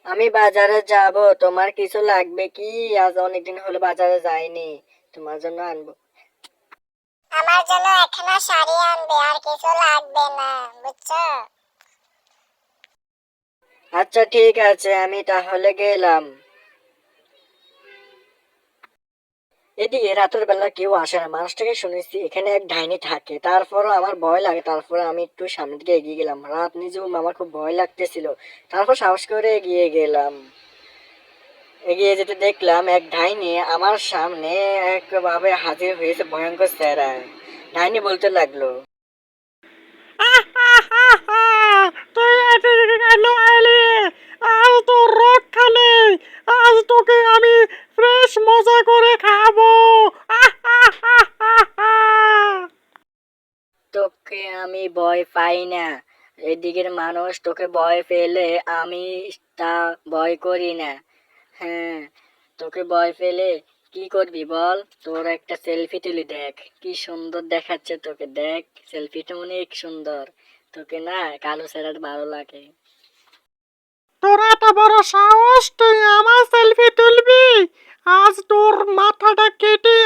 আমি বাজারে যাব, তোমার কিছু লাগবে কি? আজ অনেকদিন হলো বাজারে যাইনি, তোমার জন্য আনবো। আমার জন্য একখানা শাড়ি আনবে, আর কিছু লাগবে না, বুঝছো? আচ্ছা ঠিক আছে, আমি তাহলে গেলাম। এদিকে রাতের বেলা কেউ আসে না, মানুষটাকে শুনেছি এখানে এক ডাইনি থাকে, তারপরও আমার ভয় লাগে। তারপরে আমি একটু সামনের দিকে এগিয়ে গেলাম, রাত নিজেও আমার খুব ভয় লাগতেছিল। তারপর সাহস করে এগিয়ে গেলাম। এগিয়ে যেতে দেখলাম এক ডাইনি আমার সামনে একভাবে হাজির হয়েছে, ভয়ঙ্কর চেহারায়। ডাইনি বলতে লাগলো, তুই এদিকে কেন এলি? আজ তোর রক্ষা নেই। আজ তোকে আমি ফ্রেশ মজা করে খাবো। তোকে আমি ভয় পাই না। এদিকের মানুষ তোকে ভয় পেলে আমি তা ভয় করি না। হ্যাঁ, তোকে ভয় পেলে কি করবি বল? তোর একটা সেলফি তুলি দেখ, কি সুন্দর দেখাচ্ছে তোকে, দেখ সেলফিটা অনেক সুন্দর। তোকে না কালো স্যার ভালো লাগে। তোর এত বড় সাহস, তুই আমার সেলফি তুলবি? আজ তোর মাথাটা কেটে